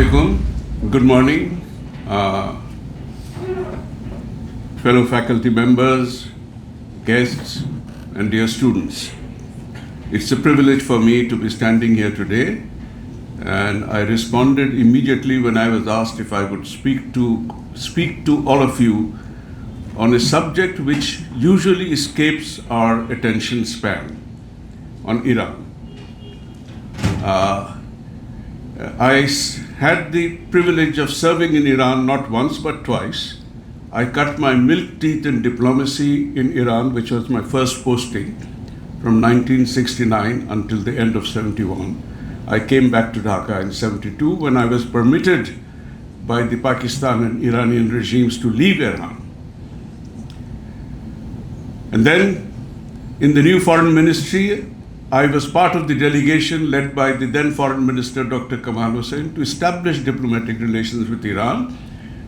alaikum. Good morning, fellow faculty members, guests, and dear students. It's a privilege for me to be standing here today, and I responded immediately when I was asked if I would speak to all of you on a subject which usually escapes our attention span, on Iran. I had the privilege of serving in Iran not once but twice. I cut my milk teeth in diplomacy in Iran, which was my first posting from 1969 until the end of 71. I came back to Dhaka in 72 when I was permitted by the Pakistan and Iranian regimes to leave Iran. And then in the new foreign ministry, I was part of the delegation led by the then Foreign Minister, Dr. Kamal Hussain, to establish diplomatic relations with Iran,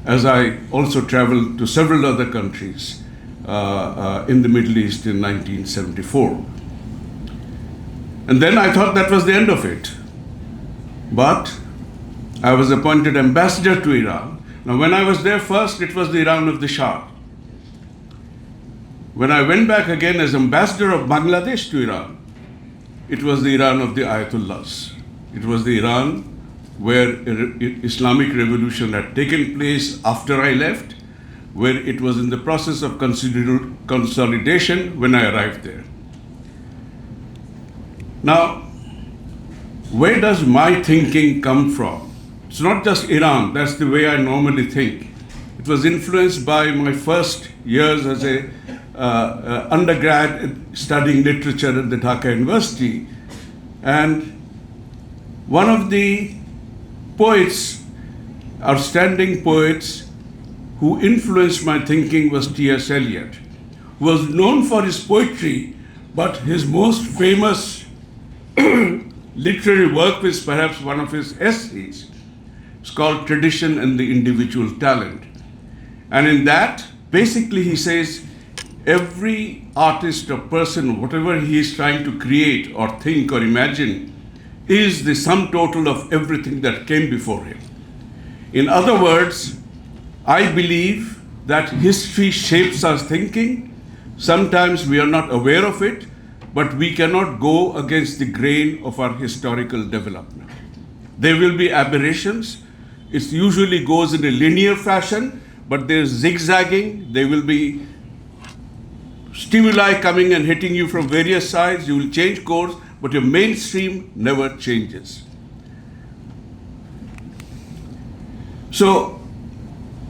as I also traveled to several other countries in the Middle East in 1974. And then I thought that was the end of it. But I was appointed ambassador to Iran. Now, when I was there first, it was the Iran of the Shah. When I went back again as ambassador of Bangladesh to Iran, it was the Iran of the Ayatollahs. It was the Iran where Islamic revolution had taken place after I left, where it was in the process of consolidation when I arrived there. Now, where does my thinking come from? It's not just Iran, that's the way I normally think. It was influenced by my first years as a undergrad studying literature at the Dhaka University, and one of the poets, outstanding poets who influenced my thinking was T.S. Eliot, who was known for his poetry, but his most famous literary work was perhaps one of his essays. It's called Tradition and the Individual Talent. And in that, basically he says, every artist or person, whatever he is trying to create or think or imagine, is the sum total of everything that came before him. In other words, I believe that history shapes our thinking. Sometimes we are not aware of it, but we cannot go against the grain of our historical development. There will be aberrations. It usually goes in a linear fashion, but there's zigzagging. There will be stimuli coming and hitting you from various sides. You will change course, but your mainstream never changes. So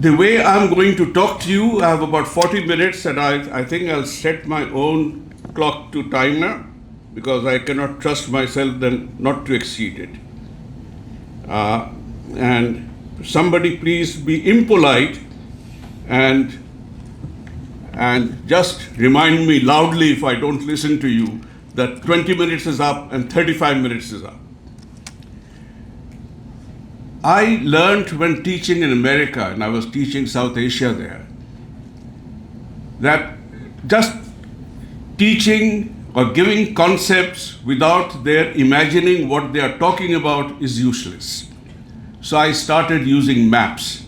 the way I'm going to talk to you, I have about 40 minutes, and I think I'll set my own clock to timer because I cannot trust myself then not to exceed it. And somebody please be impolite and just remind me loudly if I don't listen to you that 20 minutes is up and 35 minutes is up. I learned when teaching in America, and I was teaching South Asia there, that just teaching or giving concepts without their imagining what they are talking about is useless. So I started using maps.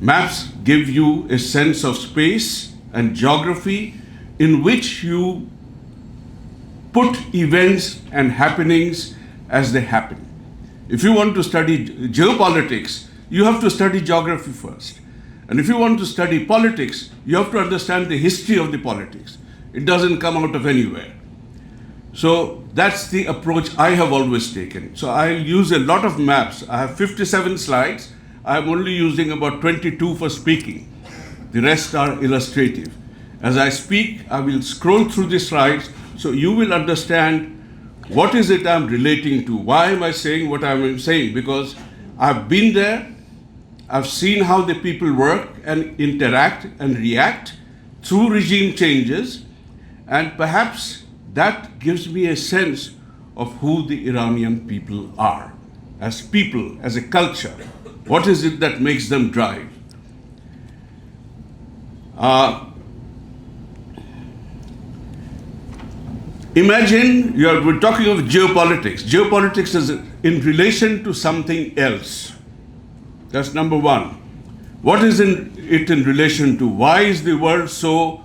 Maps give you a sense of space and geography in which you put events and happenings as they happen. If you want to study geopolitics, you have to study geography first. And if you want to study politics, you have to understand the history of the politics. It doesn't come out of anywhere. So that's the approach I have always taken. So I'll use a lot of maps. I have 57 slides. I'm only using about 22 for speaking. The rest are illustrative. As I speak, I will scroll through the slides so you will understand what is it I'm relating to. Why am I saying what I'm saying? Because I've been there, I've seen how the people work and interact and react through regime changes, and perhaps that gives me a sense of who the Iranian people are, as people, as a culture. What is it that makes them drive? Imagine we're talking of geopolitics. Geopolitics is in relation to something else. That's number one. What is it in relation to? Why is the world so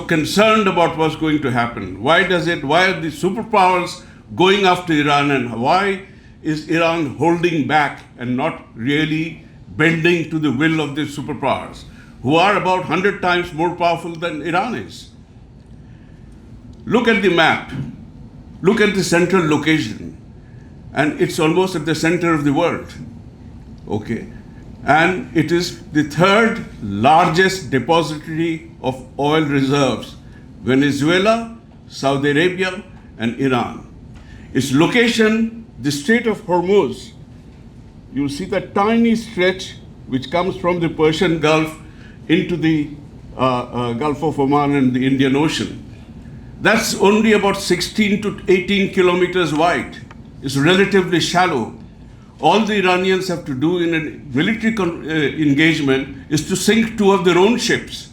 concerned about what's going to happen? Why are the superpowers going after Iran, and why is Iran holding back and not really bending to the will of the superpowers, who are about 100 times more powerful than Iran is? Look at the map. Look at the central location. And it's almost at the center of the world. Okay? And it is the third largest depository of oil reserves: Venezuela, Saudi Arabia, and Iran. Its location, the Strait of Hormuz, you'll see that tiny stretch which comes from the Persian Gulf into the Gulf of Oman and the Indian Ocean. That's only about 16 to 18 kilometers wide. It's relatively shallow. All the Iranians have to do in a military engagement is to sink two of their own ships.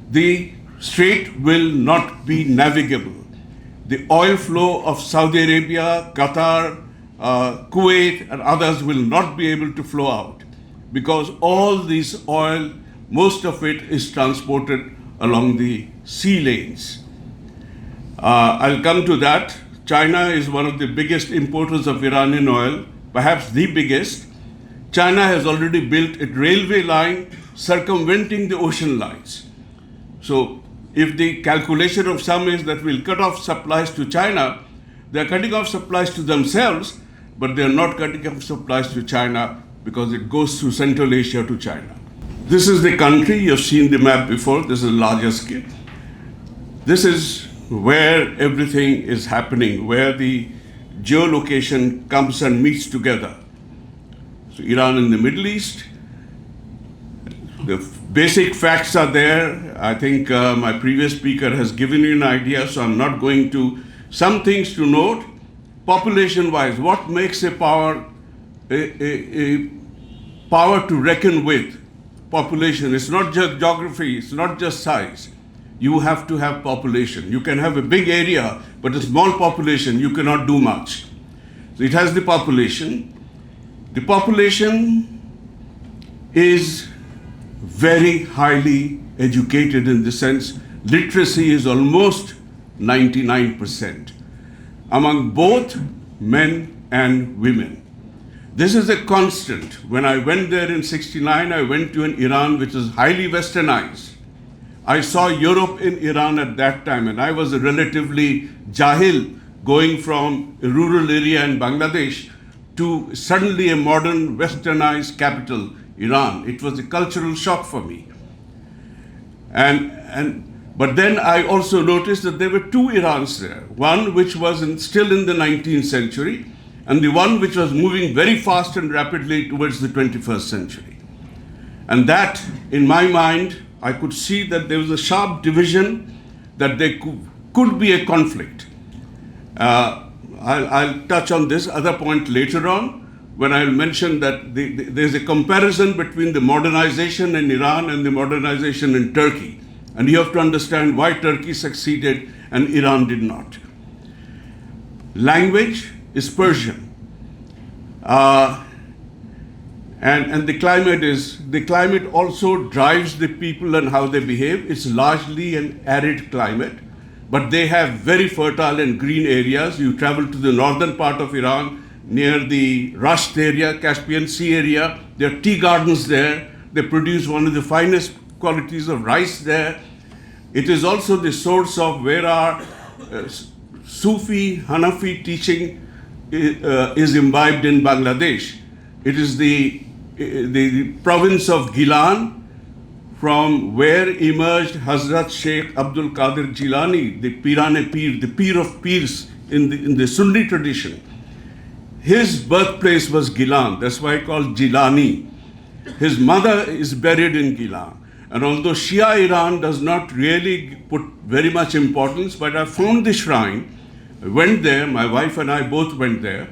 The strait will not be navigable. The oil flow of Saudi Arabia, Qatar, Kuwait, and others will not be able to flow out, because all this oil, most of it is transported along the sea lanes. I'll come to that. China is one of the biggest importers of Iranian oil, perhaps the biggest. China has already built a railway line circumventing the ocean lines. So if the calculation of some is that we'll cut off supplies to China, they're cutting off supplies to themselves, but they're not cutting off supplies to China because it goes through Central Asia to China. This is the country. You've seen the map before. This is a larger scale. This is where everything is happening, where the geolocation comes and meets together. So Iran in the Middle East, the basic facts are there. I think my previous speaker has given you an idea, so I'm not going to. Some things to note, population-wise, what makes a power to reckon with? Population. It's not just geography, it's not just size. You have to have population. You can have a big area, but a small population, you cannot do much. So it has the population. The population is very highly educated in the sense literacy is almost 99% among both men and women. This is a constant. When I went there in '69, I went to an Iran which is highly westernized. I saw Europe in Iran at that time, and I was a relatively jahil going from a rural area in Bangladesh to suddenly a modern westernized capital, Iran. It was a cultural shock for me. But then I also noticed that there were two Irans there. One which was still in the 19th century, and the one which was moving very fast and rapidly towards the 21st century. And that, in my mind, I could see that there was a sharp division, that there could be a conflict. I'll touch on this other point later on, when I'll mention that there's a comparison between the modernization in Iran and the modernization in Turkey. And you have to understand why Turkey succeeded and Iran did not. Language is Persian. And the climate also drives the people and how they behave. It's largely an arid climate, but they have very fertile and green areas. You travel to the northern part of Iran, near the Rasht area, Caspian Sea area, there are tea gardens there. They produce one of the finest qualities of rice there. It is also the source of where our Sufi, Hanafi teaching is imbibed in Bangladesh. It is the province of Gilan, from where emerged Hazrat Sheikh Abdul Qadir Jilani, the Pirane Pir, the Pir of Pirs in the Sunni tradition. His birthplace was Gilan, that's why called Jilani. His mother is buried in Gilan. And although Shia Iran does not really put very much importance, but I found the shrine, I went there, my wife and I both went there,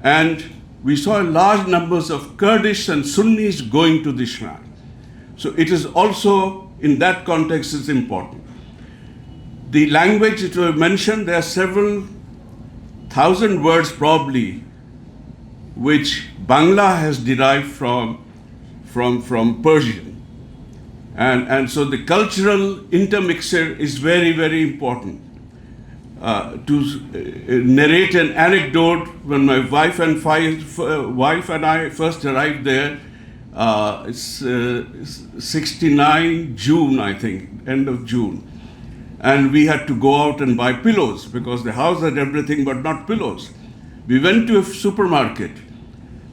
and we saw large numbers of Kurdish and Sunnis going to the shrine. So it is also, in that context, it's important. The language that we mentioned, there are several thousand words probably which Bangla has derived from Persian. And so the cultural intermixture is very, very important. To narrate an anecdote, when my wife and I first arrived there, it's 69 June, I think, end of June. And we had to go out and buy pillows because the house had everything but not pillows. We went to a supermarket,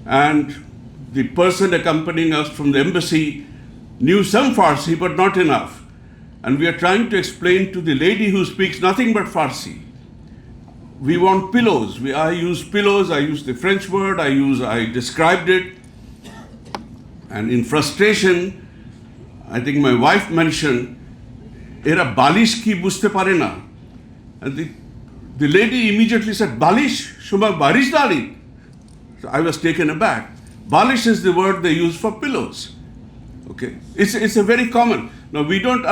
and the person accompanying us from the embassy knew some Farsi, but not enough. And we are trying to explain to the lady who speaks nothing but Farsi. We want pillows. I use pillows, I use the French word, I described it. And in frustration, I think my wife mentioned, "Era balish ki buste pare na." And the lady immediately said, "Balish? Shuma barish dali?" So I was taken aback. Balish is the word they use for pillows. Okay, it's a very common. Now we don't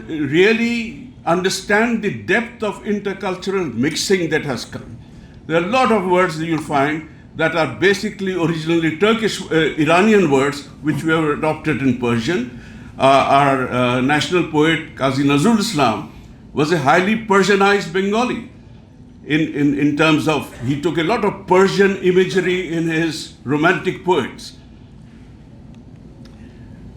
really understand the depth of intercultural mixing that has come. There are a lot of words that you'll find that are basically originally Turkish, Iranian words, which we have adopted in Persian. Our national poet, Qazi Nazrul Islam, was a highly Persianized Bengali in terms of, he took a lot of Persian imagery in his romantic poets.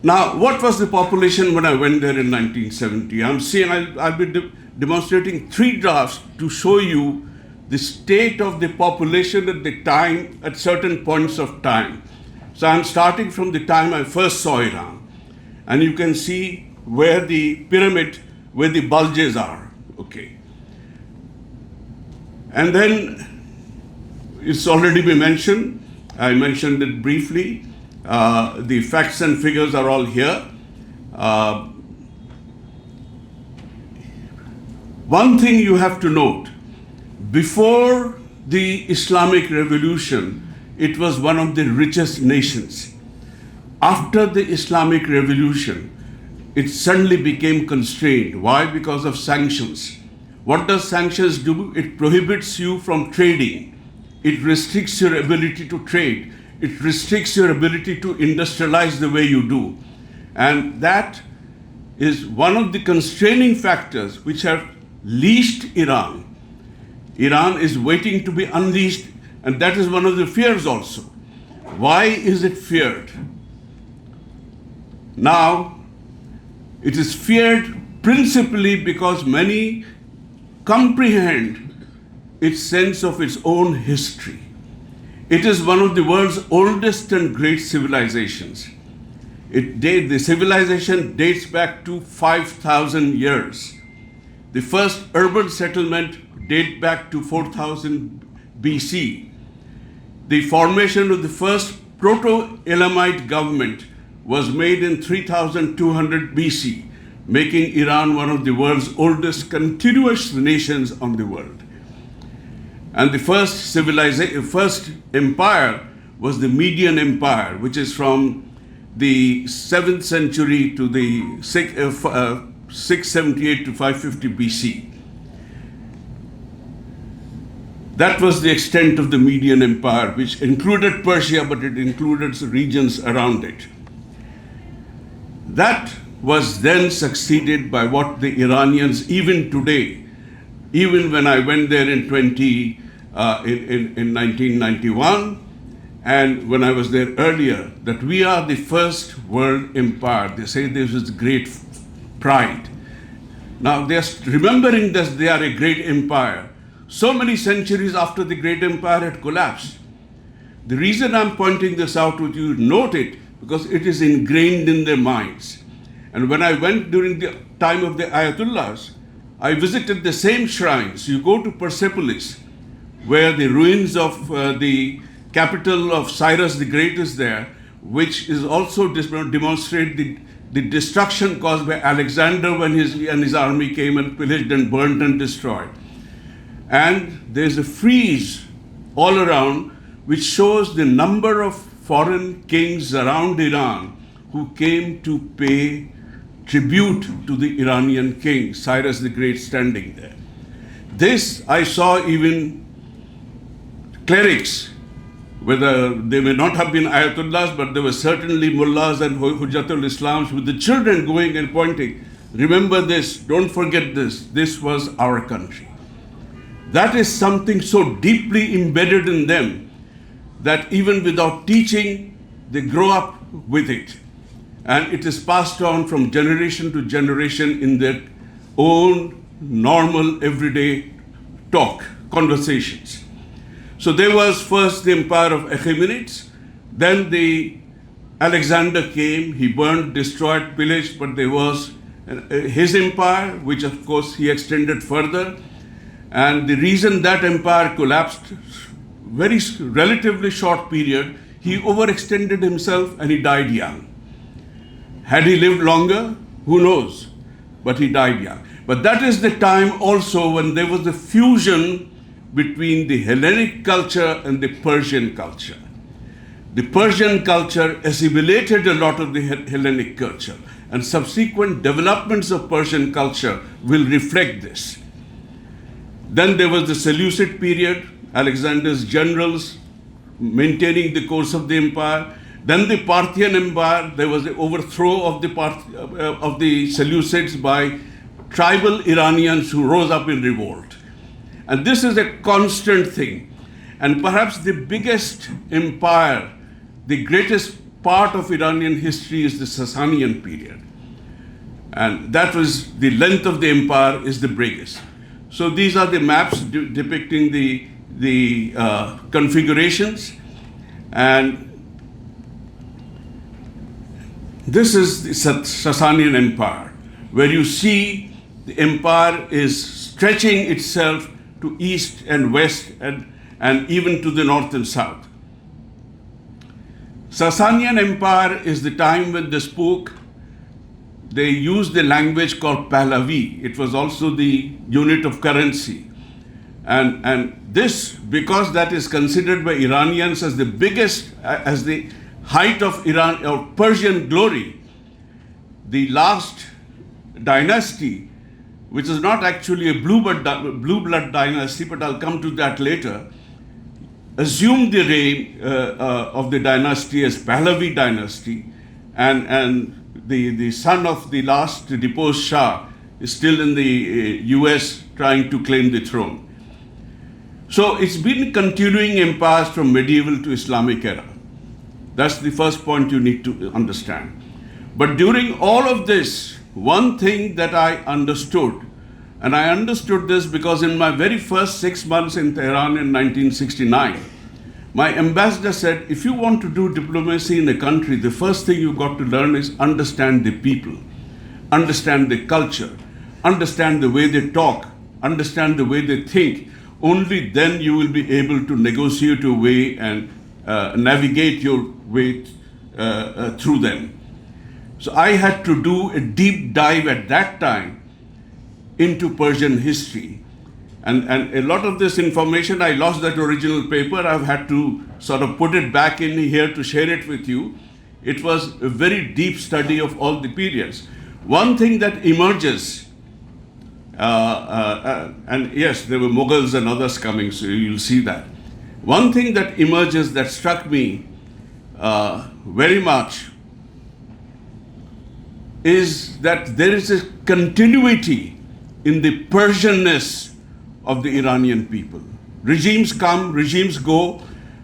Now, what was the population when I went there in 1970? I'll be demonstrating 3 graphs to show you the state of the population at the time, at certain points of time. So I'm starting from the time I first saw Iran. And you can see where the pyramid, where the bulges are, okay. And then, it's already been mentioned, I mentioned it briefly. The facts and figures are all here. One thing you have to note, before the Islamic Revolution, it was one of the richest nations. After the Islamic Revolution, it suddenly became constrained. Why? Because of sanctions. What does sanctions do? It prohibits you from trading. It restricts your ability to trade. It restricts your ability to industrialize the way you do. And that is one of the constraining factors which have leashed Iran. Iran is waiting to be unleashed, and that is one of the fears also. Why is it feared? Now, it is feared principally because many comprehend its sense of its own history. It is one of the world's oldest and great civilizations. The civilization dates back to 5,000 years. The first urban settlement dates back to 4,000 BC. The formation of the first proto-Elamite government was made in 3,200 BC, making Iran one of the world's oldest continuous nations on the world. And the first empire was the Median Empire, which is from the 7th century to the 678 to 550 BC. That was the extent of the Median Empire, which included Persia, but it included regions around it. That was then succeeded by what the Iranians, even today, even when I went there in 1991, and when I was there earlier, that we are the first world empire. They say this is great pride. Now they are remembering that they are a great empire so many centuries after the great empire had collapsed. The reason I'm pointing this out with you, note it, because it is ingrained in their minds. And when I went during the time of the Ayatollahs, I visited the same shrines. You go to Persepolis, where the ruins of the capital of Cyrus the Great is there, which is also demonstrate the destruction caused by Alexander when his army came and pillaged and burned and destroyed. And there's a frieze all around which shows the number of foreign kings around Iran who came to pay tribute to the Iranian king, Cyrus the Great, standing there. This I saw even clerics whether they may not have been Ayatollahs, but there were certainly mullahs and Hujjatul Islams with the children going and pointing, remember this, don't forget this was our country. That is something so deeply embedded in them that even without teaching, they grow up with it. And it is passed on from generation to generation in their own normal, everyday talk, conversations. So there was first the empire of Achaemenids, then the Alexander came, he burned, destroyed, pillaged, but there was his empire, which of course he extended further. And the reason that empire collapsed, very relatively short period, he overextended himself and he died young. Had he lived longer, who knows? But he died young. But that is the time also when there was a fusion between the Hellenic culture and the Persian culture. The Persian culture assimilated a lot of the Hellenic culture, and subsequent developments of Persian culture will reflect this. Then there was the Seleucid period, Alexander's generals maintaining the course of the empire. Then the Parthian Empire, there was the overthrow of the Seleucids by tribal Iranians who rose up in revolt. And this is a constant thing. And perhaps the biggest empire, the greatest part of Iranian history is the Sasanian period. And that was the length of the empire is the biggest. So these are the maps depicting the configurations. And this is the Sasanian Empire, where you see the empire is stretching itself to east and west and even to the north and south. Sasanian Empire is the time when they spoke, they used the language called Pahlavi. It was also the unit of currency. And this, because that is considered by Iranians as the biggest, as the height of Iran or Persian glory, the last dynasty, which is not actually a blue blood dynasty, but I'll come to that later, assumed the reign of the dynasty as Pahlavi dynasty, and the son of the last deposed Shah is still in the US trying to claim the throne. So it's been continuing empires from medieval to Islamic era. That's the first point you need to understand. But during all of this, one thing that I understood, and I understood this because in my very first 6 months in Tehran in 1969, my ambassador said, if you want to do diplomacy in a country, the first thing you've got to learn is understand the people, understand the culture, understand the way they talk, understand the way they think. Only then you will be able to negotiate your way and navigate your way through them. So I had to do a deep dive at that time into Persian history. And a lot of this information, I lost that original paper. I've had to sort of put it back in here to share it with you. It was a very deep study of all the periods. One thing that emerges, and yes, there were Mughals and others coming, so you'll see that. One thing that emerges that struck me very much is that there is a continuity in the Persianness of the Iranian people. Regimes come, regimes go.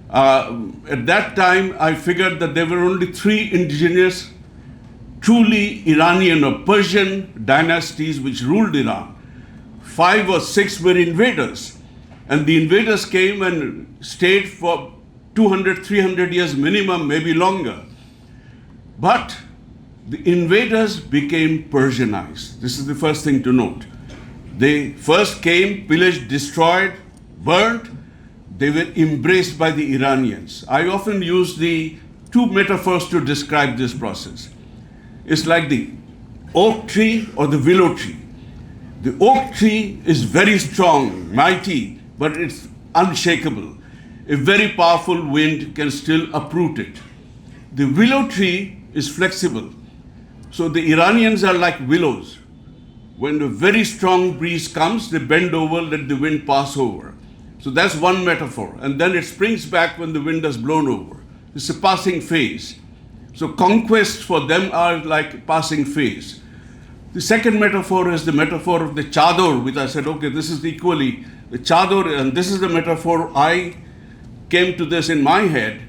At that time, I figured that there were only 3 indigenous, truly Iranian or Persian dynasties which ruled Iran. 5 or 6 were invaders. And the invaders came and stayed for 200, 300 years minimum, maybe longer. But the invaders became Persianized. This is the first thing to note. They first came, pillaged, destroyed, burnt. They were embraced by the Iranians. I often use the 2 metaphors to describe this process. It's like the oak tree or the willow tree. The oak tree is very strong, mighty, but it's unshakable. A very powerful wind can still uproot it. The willow tree is flexible. So the Iranians are like willows. When a very strong breeze comes, they bend over, let the wind pass over. So that's one metaphor. And then it springs back when the wind has blown over. It's a passing phase. So conquests for them are like passing phase. The second metaphor is the metaphor of the chador, which I said, okay, this is equally the chador, and this is the metaphor I came to this in my head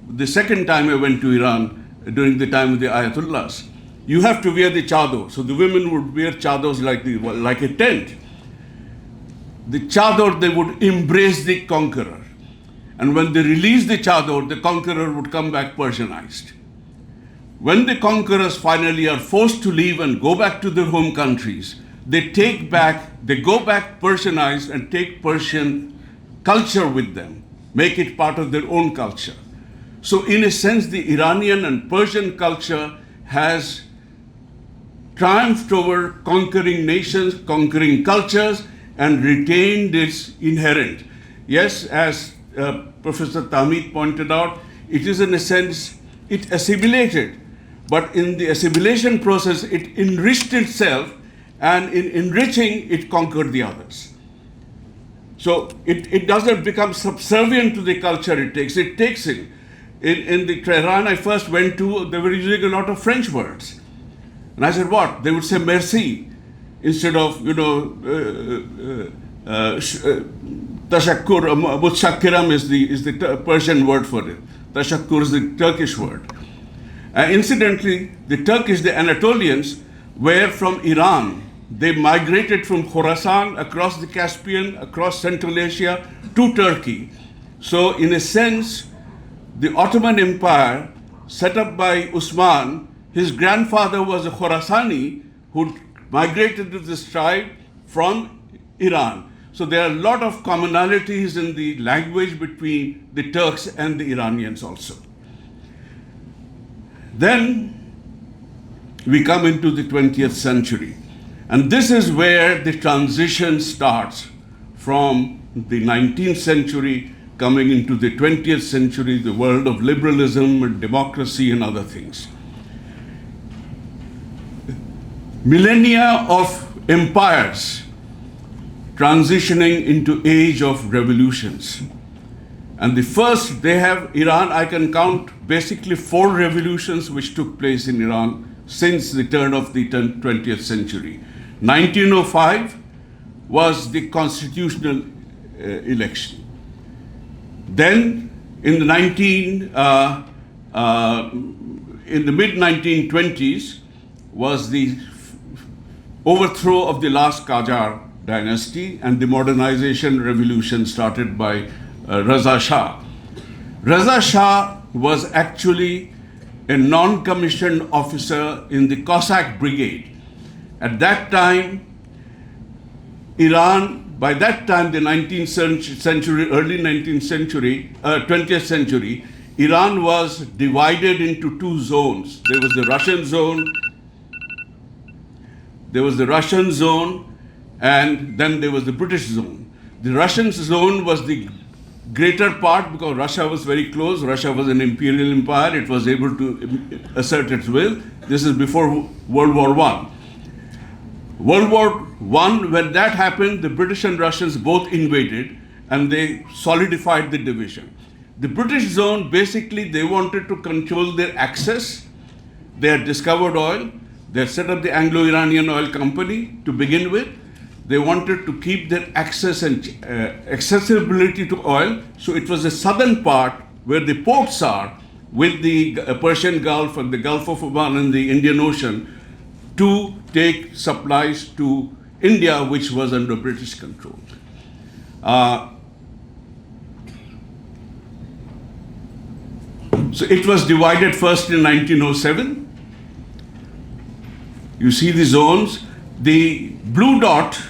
the second time I went to Iran during the time of the Ayatollahs. You have to wear the chador. So the women would wear chadors like a tent. The chador, they would embrace the conqueror. And when they released the chador, the conqueror would come back Persianized. When the conquerors finally are forced to leave and go back to their home countries, they go back Persianized and take Persian culture with them, make it part of their own culture. So in a sense, the Iranian and Persian culture has triumphed over conquering nations, conquering cultures, and retained its inherent. Yes, as Professor Tahmid pointed out, it is in a sense, it assimilated. But in the assimilation process, it enriched itself, and in enriching, it conquered the others. So it doesn't become subservient to the culture it takes in. In the Tehran I first went to, they were using a lot of French words. And I said, what? They would say merci instead of, tashakkur. Mutshakkiram is the Persian word for it. Tashakkur is the Turkish word. Incidentally, the Turkish, the Anatolians, were from Iran. They migrated from Khorasan across the Caspian, across Central Asia to Turkey. So in a sense, the Ottoman Empire set up by Usman, his grandfather was a Khorasani who migrated to this tribe from Iran. So there are a lot of commonalities in the language between the Turks and the Iranians also. Then we come into the 20th century. And this is where the transition starts from the 19th century coming into the 20th century, the world of liberalism and democracy and other things. Millennia of empires transitioning into age of revolutions. And the first, they have Iran, I can count basically 4 revolutions which took place in Iran since the turn of the 20th century. 1905 was the constitutional election. Then in the mid-1920s was the overthrow of the last Qajar dynasty and the modernization revolution started by Raza Shah. Raza Shah was actually a non-commissioned officer in the Cossack brigade. At that time, Iran, by that time, the 19th century, early 19th century, 20th century, Iran was divided into 2 zones. There was the Russian zone, and then there was the British zone. The Russian zone was the greater part because Russia was very close. Russia was an imperial empire. It was able to assert its will. This is before World War I. World War I, when that happened, the British and Russians both invaded and they solidified the division. The British zone, basically, they wanted to control their access. They had discovered oil. They had set up the Anglo-Iranian Oil Company to begin with. They wanted to keep their access and accessibility to oil. So it was the southern part where the ports are with the Persian Gulf and the Gulf of Oman and the Indian Ocean to take supplies to India, which was under British control. So it was divided first in 1907. You see the zones. The blue dot,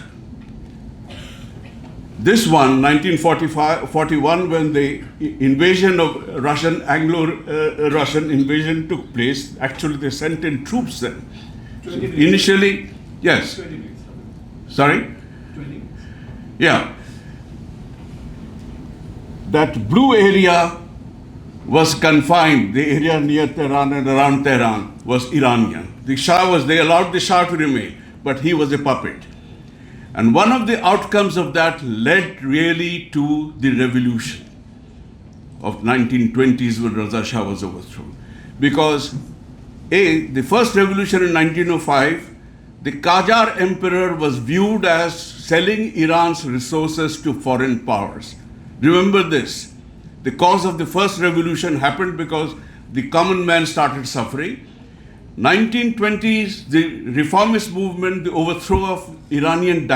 this one, 1941, when the invasion of Anglo-Russian invasion took place, actually they sent in troops then. Initially, yes. Sorry? Yeah. That blue area was confined, the area near Tehran and around Tehran was Iranian. The Shah they allowed the Shah to remain, but he was a puppet. And one of the outcomes of that led really to the revolution of 1920s when Reza Shah was overthrown. Because the first revolution in 1905, the Qajar emperor was viewed as selling Iran's resources to foreign powers. Remember this. The cause of the first revolution happened because the common man started suffering. 1920s, the reformist movement, the overthrow of Iranian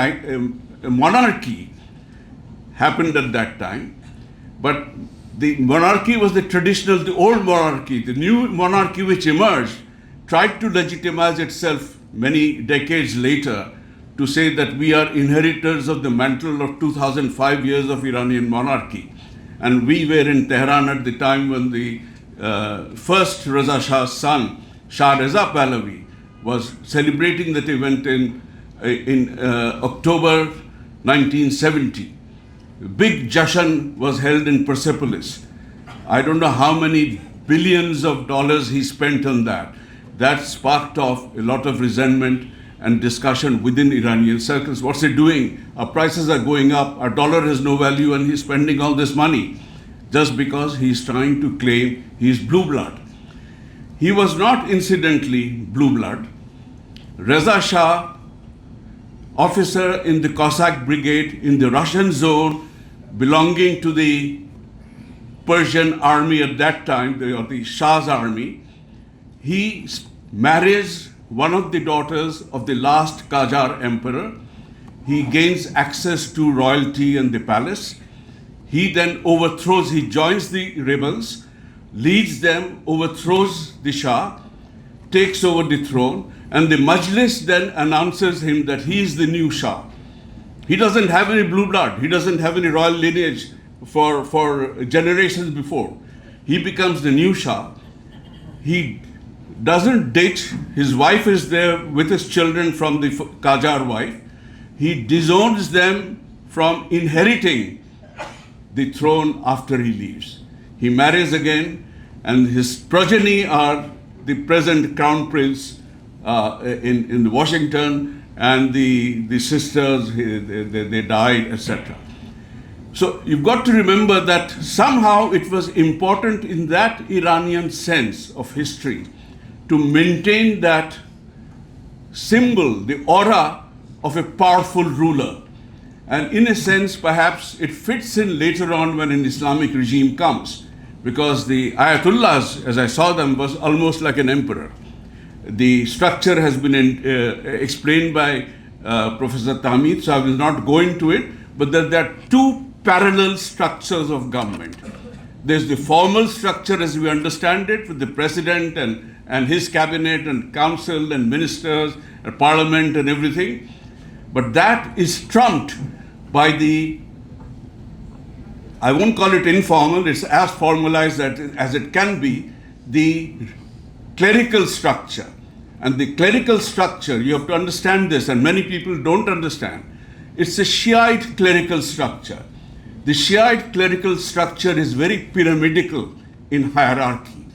monarchy happened at that time. But the monarchy was the traditional, the old monarchy. The new monarchy which emerged tried to legitimize itself many decades later to say that we are inheritors of the mantle of 2005 years of Iranian monarchy. And we were in Tehran at the time when the first Reza Shah's son, Shah Reza Pahlavi, was celebrating that event in October 1970. Big Jashan was held in Persepolis. I don't know how many billions of dollars he spent on that. That sparked off a lot of resentment and discussion within Iranian circles. What's he doing? Our prices are going up, our dollar has no value, and he's spending all this money just because he's trying to claim he's blue blood. He was not incidentally blue blood. Reza Shah, officer in the Cossack brigade in the Russian zone belonging to the Persian army at that time, or the Shah's army, he marries one of the daughters of the last Qajar emperor. He gains access to royalty and the palace. He then overthrows, he joins the rebels, leads them, overthrows the Shah, takes over the throne, and the Majlis then announces him that he is the new Shah. He doesn't have any blue blood. He doesn't have any royal lineage for generations before. He becomes the new Shah. He doesn't date. His wife is there with his children from the Qajar wife. He disowns them from inheriting the throne after he leaves. He marries again, and his progeny are the present crown prince in Washington, and the sisters, they died, etc. So you've got to remember that somehow it was important in that Iranian sense of history to maintain that symbol, the aura of a powerful ruler. And in a sense, perhaps it fits in later on when an Islamic regime comes, because the Ayatollahs, as I saw them, was almost like an emperor. The structure has been explained by Professor Tahmid, so I will not go into it, but there are two parallel structures of government. There's the formal structure as we understand it, with the president and his cabinet and council and ministers and parliament and everything. But that is trumped by the, I won't call it informal, it's as formalized as it can be, the clerical structure. And the clerical structure, you have to understand this, and many people don't understand. It's a Shiite clerical structure. The Shiite clerical structure is very pyramidal in hierarchy.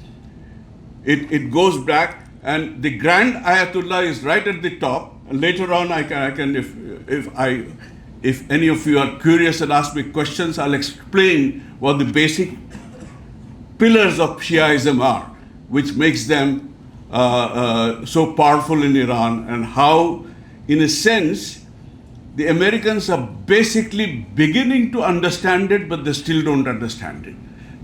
It goes back, and the Grand Ayatollah is right at the top. And later on, I can if any of you are curious and ask me questions, I'll explain what the basic pillars of Shiaism are, which makes them so powerful in Iran, and how, in a sense, the Americans are basically beginning to understand it, but they still don't understand it,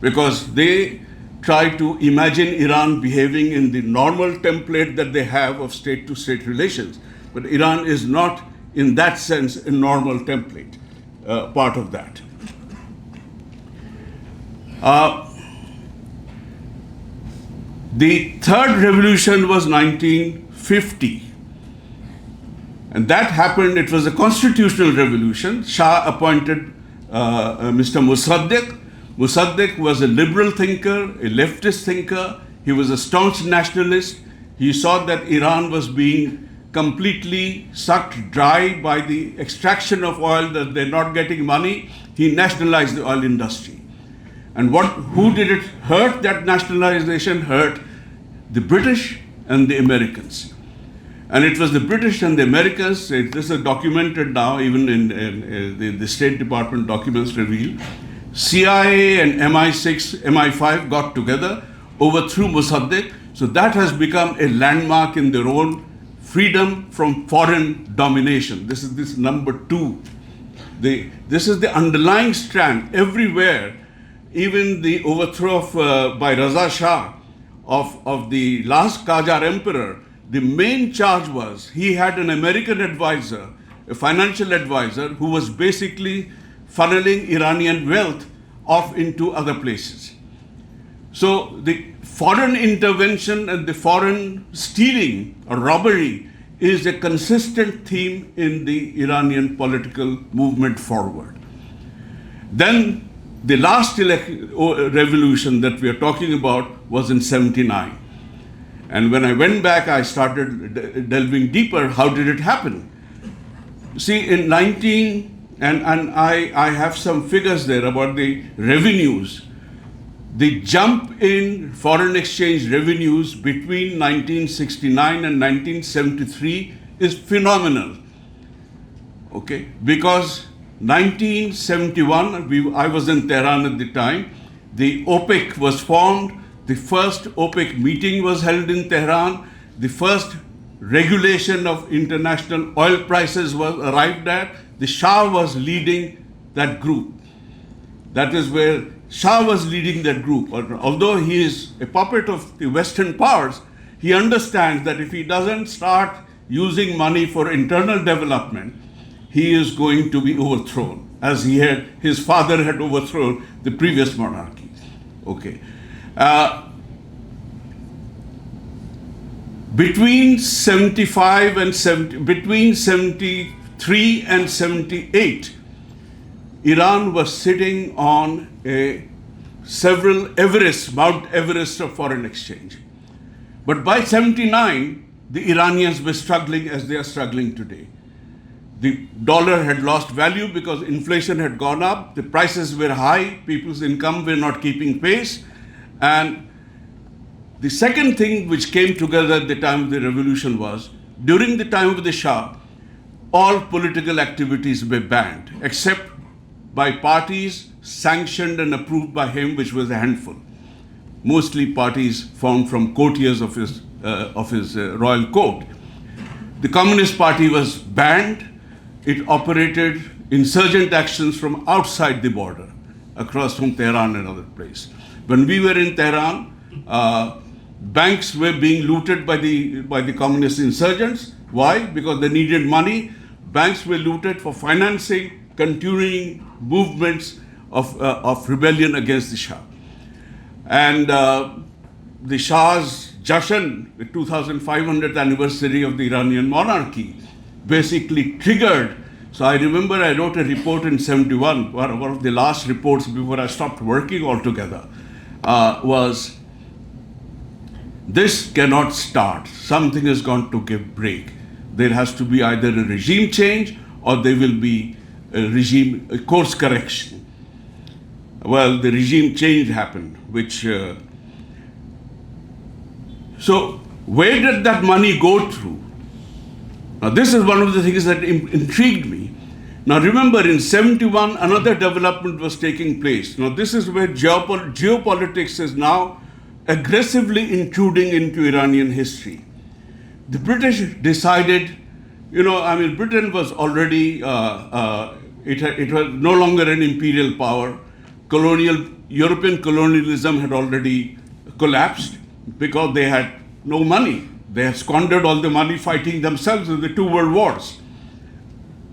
because they try to imagine Iran behaving in the normal template that they have of state-to-state relations. But Iran is not, in that sense, a normal template, part of that. The third revolution was 1950. And that happened, it was a constitutional revolution. Shah appointed Mr. Mossadegh. Mossadegh was a liberal thinker, a leftist thinker. He was a staunch nationalist. He saw that Iran was being completely sucked dry by the extraction of oil, that they're not getting money. He nationalized the oil industry. And who did it hurt? That nationalization hurt the British and the Americans. And it was the British and the Americans, this is documented now, even in the State Department documents reveal, CIA and MI6, MI5 got together, overthrew Mossadegh. So that has become a landmark in their own freedom from foreign domination. This is this number 2. This is the underlying strand everywhere. Even the overthrow by Raza Shah of the last Qajar emperor, the main charge was he had an American advisor, a financial advisor, who was basically funneling Iranian wealth off into other places. So the foreign intervention and the foreign stealing or robbery is a consistent theme in the Iranian political movement forward. Then the last revolution that we are talking about was in 79. And when I went back, I started delving deeper. How did it happen? See, in 19, and I have some figures there about the revenues. The jump in foreign exchange revenues between 1969 and 1973 is phenomenal. Okay, because 1971, I was in Tehran at the time, the OPEC was formed, the first OPEC meeting was held in Tehran, the first regulation of international oil prices was arrived at, the Shah was leading that group. That is where Shah was leading that group. Although he is a puppet of the Western powers, he understands that if he doesn't start using money for internal development, he is going to be overthrown, as his father had overthrown the previous monarchy. Okay. Between 73 and 78, Iran was sitting on several Mount Everest of foreign exchange. But by 79, the Iranians were struggling as they are struggling today. The dollar had lost value because inflation had gone up, the prices were high, people's income were not keeping pace. And the second thing which came together at the time of the revolution was, during the time of the Shah, all political activities were banned, except by parties sanctioned and approved by him, which was a handful. Mostly parties formed from courtiers of his royal court. The Communist Party was banned. It operated insurgent actions from outside the border, across from Tehran and other places. When we were in Tehran, banks were being looted by the communist insurgents. Why? Because they needed money. Banks were looted for financing continuing movements of rebellion against the Shah. And the Shah's Jashan, the 2500th anniversary of the Iranian monarchy, basically triggered. So I remember I wrote a report in 71, one of the last reports before I stopped working altogether, was this cannot start. Something is going to give break. There has to be either a regime change or there will be a course correction. Well, the regime change happened, which... so where did that money go through? Now, this is one of the things that intrigued me. Now, remember, in 71, another development was taking place. Now, this is where geopolitics is now aggressively intruding into Iranian history. The British decided, Britain was already, it was no longer an imperial power. European colonialism had already collapsed because they had no money. They had squandered all the money fighting themselves in the 2 world wars.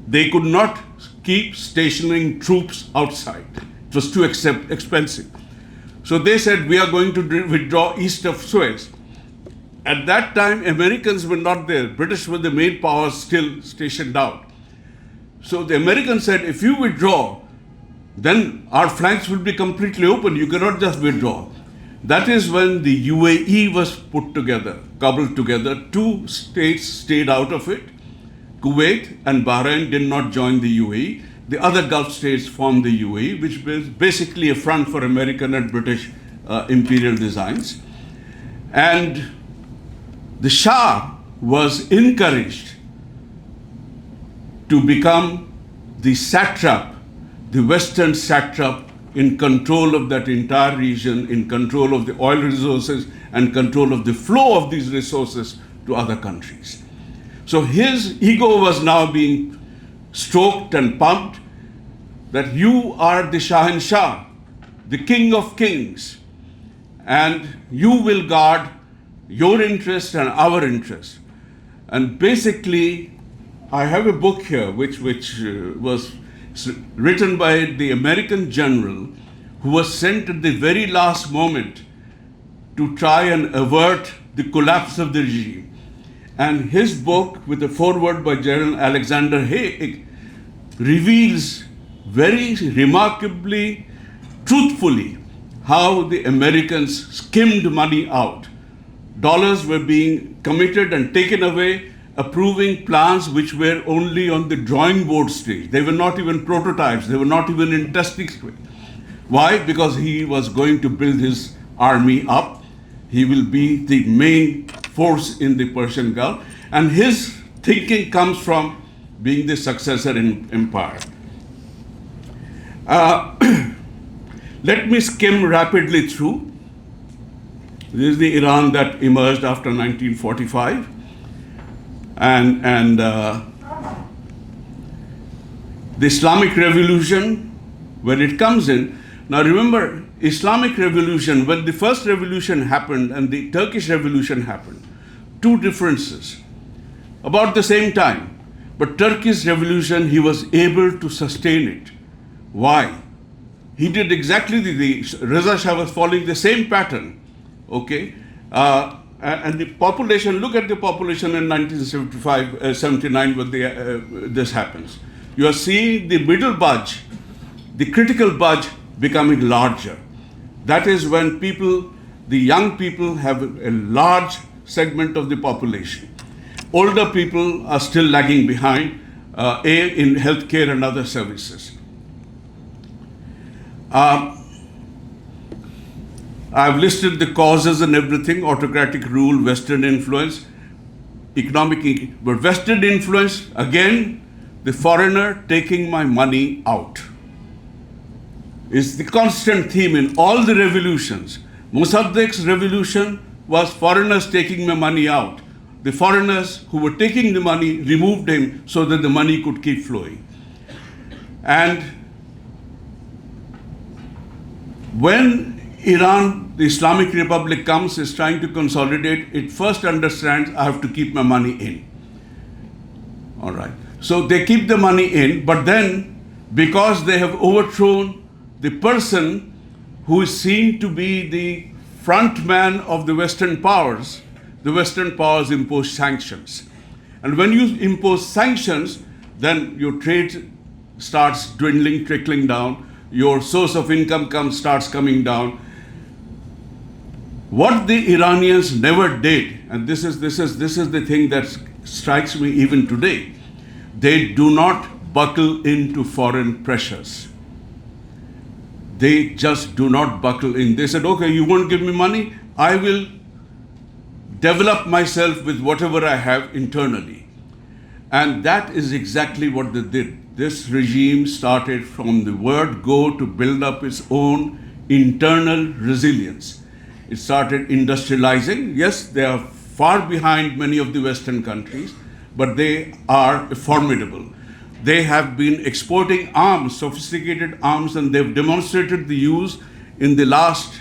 They could not keep stationing troops outside. It was too expensive. So they said, we are going to withdraw east of Suez. At that time, Americans were not there. British were the main powers still stationed out. So the Americans said, if you withdraw, then our flanks will be completely open. You cannot just withdraw. That is when the UAE was put together, cobbled together. 2 states stayed out of it. Kuwait and Bahrain did not join the UAE. The other Gulf states formed the UAE, which was basically a front for American and British imperial designs. And the Shah was encouraged to become the satrap, the Western satrap, in control of that entire region, in control of the oil resources, and control of the flow of these resources to other countries. So his ego was now being stroked and pumped, that you are the Shahanshah, the king of kings, and you will guard your interest and our interest. And basically, I have a book here which was written by the American general who was sent at the very last moment to try and avert the collapse of the regime. And his book, with a foreword by General Alexander Haig, reveals very remarkably, truthfully, how the Americans skimmed money out. Dollars were being committed and taken away, approving plans which were only on the drawing board stage. They were not even prototypes. They were not even in testing stage. Why? Because he was going to build his army up. He will be the main force in the Persian Gulf. And his thinking comes from being the successor in empire. Let me skim rapidly through. This is the Iran that emerged after 1945. And the Islamic Revolution, when it comes in, now remember, Islamic Revolution, when the first revolution happened and the Turkish Revolution happened, two differences, about the same time. But Turkish Revolution, he was able to sustain it. Why? He did exactly the Reza Shah was following the same pattern, okay? And the population, look at the population in 1975, 79 when this happens. You are seeing the middle budge, the critical budge becoming larger. That is when people, the young people have a large segment of the population. Older people are still lagging behind in healthcare and other services. I've listed the causes and everything: autocratic rule, Western influence, economic, but Western influence, again, the foreigner taking my money out is the constant theme in all the revolutions. Mossadegh's revolution was foreigners taking my money out. The foreigners who were taking the money removed him so that the money could keep flowing. And when Iran, the Islamic Republic comes, is trying to consolidate, it first understands I have to keep my money in. All right. So they keep the money in, but then because they have overthrown the person who is seen to be the front man of the Western powers impose sanctions. And when you impose sanctions, then your trade starts dwindling, trickling down, your source of income starts coming down. What the Iranians never did, and this is the thing that strikes me even today, they do not buckle into foreign pressures. They just do not buckle in. They said, okay, you won't give me money, I will develop myself with whatever I have internally. And that is exactly what they did. This regime started from the word go to build up its own internal resilience. It started industrializing. Yes, they are far behind many of the Western countries, but they are formidable. They have been exporting arms, sophisticated arms, and they've demonstrated the use in the last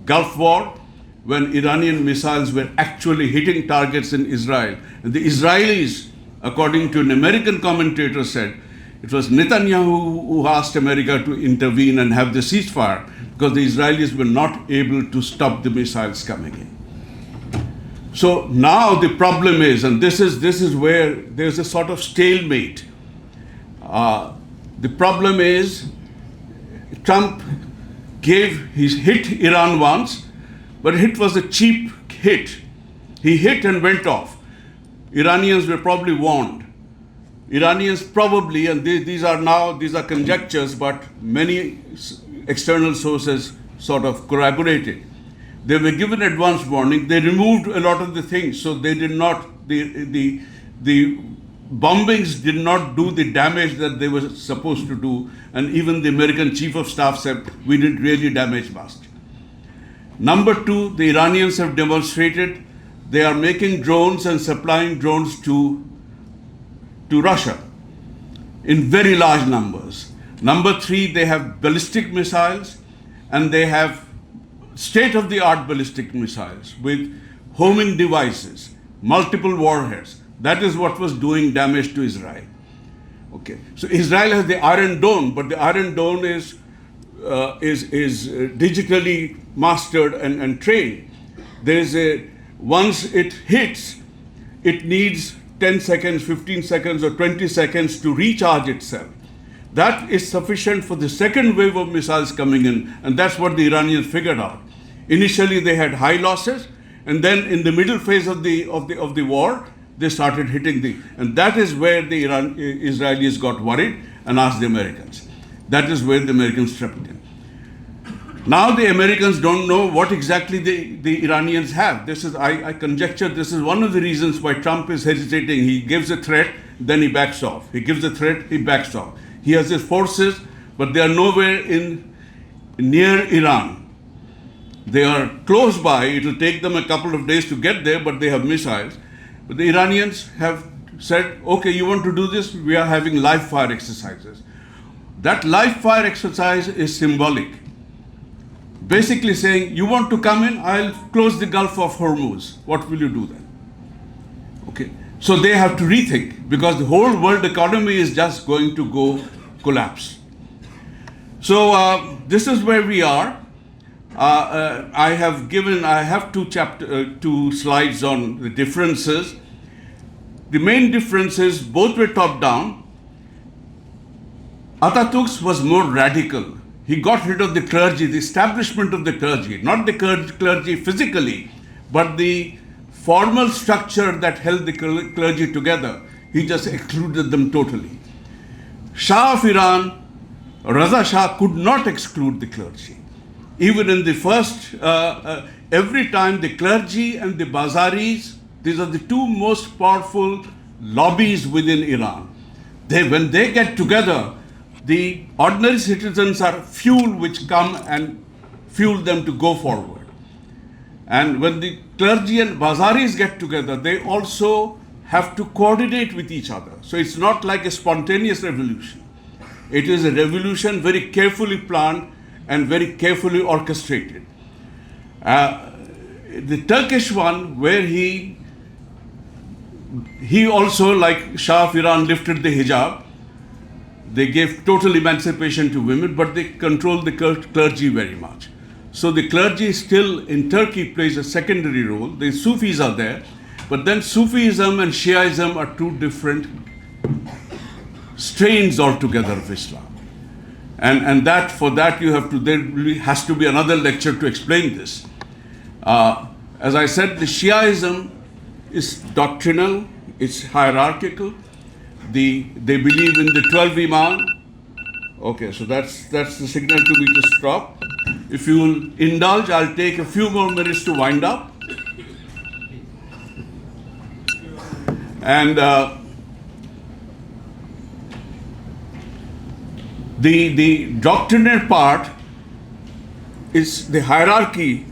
Gulf War, when Iranian missiles were actually hitting targets in Israel. And the Israelis, according to an American commentator, said it was Netanyahu who asked America to intervene and have the ceasefire, because the Israelis were not able to stop the missiles coming in. So now the problem is, and this is where there's a sort of stalemate. The problem is Trump hit Iran once, but it was a cheap hit. He hit and went off. Iranians were probably warned. Iranians probably, and these are conjectures, but many external sources sort of corroborated. They were given advance warning. They removed a lot of the things, so they did not, the bombings did not do the damage that they were supposed to do. And even the American Chief of Staff said, we didn't really damage much. Number two, the Iranians have demonstrated they are making drones and supplying drones to Russia in very large numbers. Number three, they have ballistic missiles, and they have state-of-the-art ballistic missiles with homing devices, multiple warheads. That is what was doing damage to Israel. Okay, so Israel has the Iron Dome, but the Iron Dome is digitally mastered and trained. There is once it hits, it needs 10 seconds, 15 seconds, or 20 seconds to recharge itself. That is sufficient for the second wave of missiles coming in, and that's what the Iranians figured out. Initially, they had high losses, and then in the middle phase of the war, they started hitting and that is where the Israelis got worried and asked the Americans. That is where the Americans stepped in. Now the Americans don't know what exactly the Iranians have. I conjecture this is one of the reasons why Trump is hesitating. He gives a threat, then he backs off. He gives a threat, he backs off. He has his forces, but they are nowhere near Iran. They are close by. It will take them a couple of days to get there, but they have missiles. But the Iranians have said, okay, you want to do this? We are having live fire exercises. That live fire exercise is symbolic. Basically saying, you want to come in, I'll close the Gulf of Hormuz. What will you do then? Okay. So they have to rethink, because the whole world economy is just going to go collapse. So this is where we are. I have two slides on the differences. The main difference is both were top-down. Ataturk was more radical. He got rid of the clergy, the establishment of the clergy, not the clergy physically, but the formal structure that held the clergy together. He just excluded them totally. Shah of Iran, Raza Shah, could not exclude the clergy. Even in the first, every time the clergy and the bazaris, these are the two most powerful lobbies within Iran. When they get together, the ordinary citizens are fuel which come and fuel them to go forward. And when the clergy and bazaris get together, they also have to coordinate with each other. So it's not like a spontaneous revolution. It is a revolution very carefully planned and very carefully orchestrated. The Turkish one, where he also, like Shah of Iran, lifted the hijab. They gave total emancipation to women, but they controlled the clergy very much. So the clergy still in Turkey plays a secondary role. The Sufis are there, but then Sufism and Shiaism are two different strains altogether of Islam. And for that you have to, there really has to be another lecture to explain this. As I said, the Shiaism is doctrinal, it's hierarchical. They believe in the 12 Imam. Okay, so that's the signal to me to stop. If you will indulge, I'll take a few more minutes to wind up. And the doctrinal part is the hierarchy.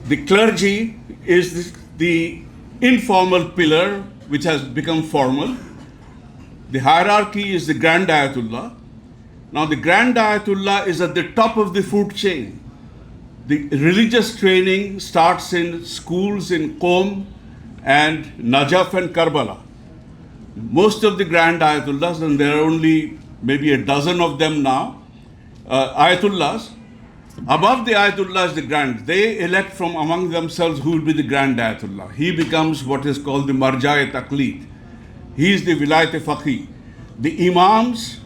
The clergy is the informal pillar which has become formal. The hierarchy is the Grand Ayatollah. Now the Grand Ayatollah is at the top of the food chain. The religious training starts in schools in Qom and Najaf and Karbala. Most of the Grand Ayatollahs, and there are only maybe a dozen of them now, Ayatollahs. Above the Ayatollah is the Grand. They elect from among themselves who will be the Grand Ayatollah. He becomes what is called the Marja-e Taqleed. He is the Vilayat-e Faqih. The Imams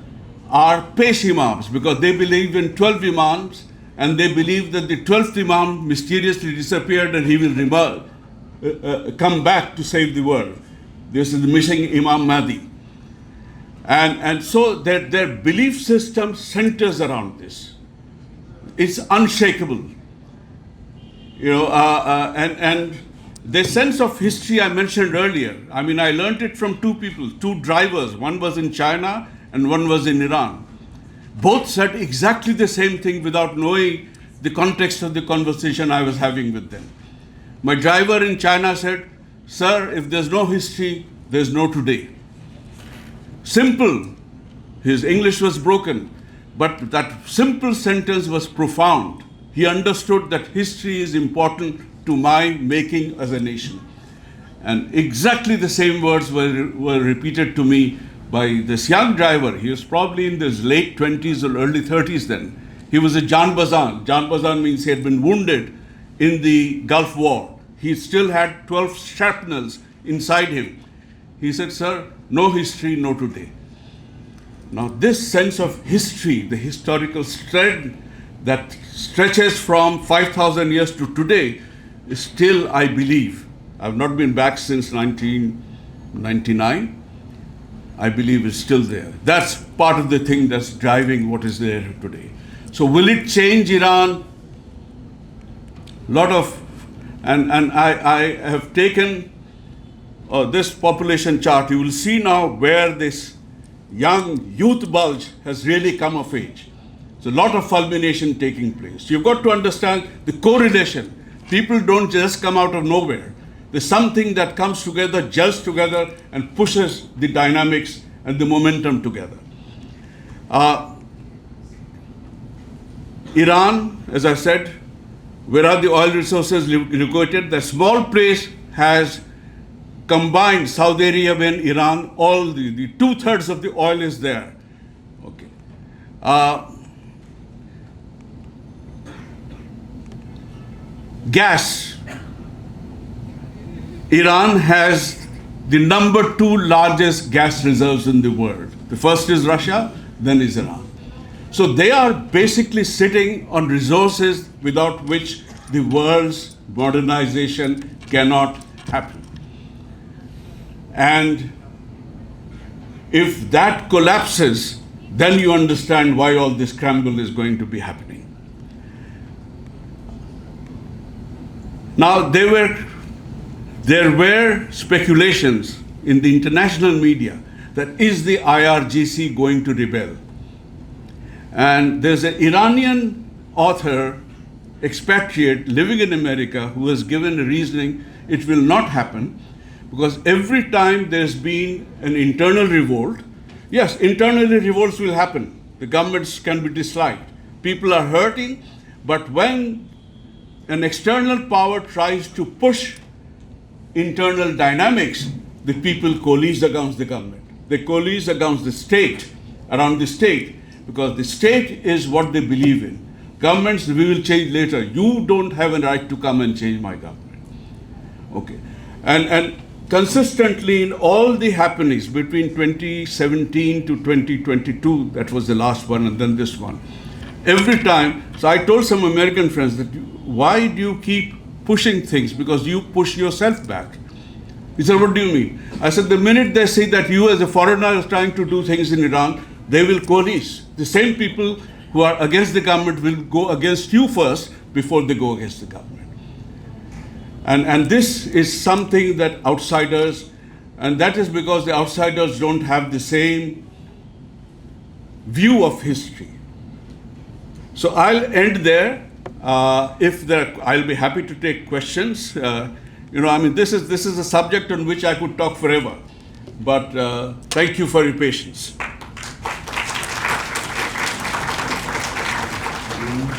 are Pesh Imams because they believe in 12 Imams, and they believe that the 12th Imam mysteriously disappeared and he will come back to save the world. This is the missing Imam Mahdi. And so their belief system centers around this. It's unshakable. And the sense of history I mentioned earlier, I mean, I learned it from two people, two drivers. One was in China and one was in Iran. Both said exactly the same thing without knowing the context of the conversation I was having with them. My driver in China said, "Sir, if there's no history, there's no today." Simple. His English was broken, but that simple sentence was profound. He understood that history is important to my making as a nation. And exactly the same words were repeated to me by this young driver. He was probably in his late 20s or early 30s then. He was a Janbazan. Janbazan means he had been wounded in the Gulf War. He still had 12 shrapnels inside him. He said, "Sir, no history, no today." Now this sense of history, the historical thread that stretches from 5,000 years to today, is still, I believe, I've not been back since 1999, I believe is still there. That's part of the thing that's driving what is there today. So will it change Iran? Lot of, and I have taken this population chart. You will see now where this young youth bulge has really come of age. So a lot of fulmination taking place. You've got to understand the correlation. People don't just come out of nowhere. There's something that comes together, gels together, and pushes the dynamics and the momentum together. Iran, as I said, where are the oil resources located? The small place has combined Saudi Arabia and Iran. All the 2/3 of the oil is there. Okay. Gas. Iran has the number 2 largest gas reserves in the world. The first is Russia, then is Iran. So they are basically sitting on resources without which the world's modernization cannot happen. And if that collapses, then you understand why all this scramble is going to be happening. Now, there were speculations in the international media that is the IRGC going to rebel? And there's an Iranian author, expatriate, living in America, who has given a reasoning it will not happen, because every time there's been an internal revolt, yes, internally revolts will happen. The governments can be disliked. People are hurting, but when an external power tries to push internal dynamics, the people coalesce against the government. They coalesce against the state, around the state, because the state is what they believe in. Governments, we will change later. You don't have a right to come and change my government. Okay. And consistently in all the happenings between 2017 to 2022, that was the last one, and then this one, every time, so I told some American friends that, why do you keep pushing things? Because you push yourself back. He said, what do you mean? I said, the minute they see that you as a foreigner are trying to do things in Iran, they will coalesce. The same people who are against the government will go against you first before they go against the government. And this is something that outsiders, and that is because the outsiders don't have the same view of history. So I'll end there. I'll be happy to take questions. This is a subject on which I could talk forever. But thank you for your patience.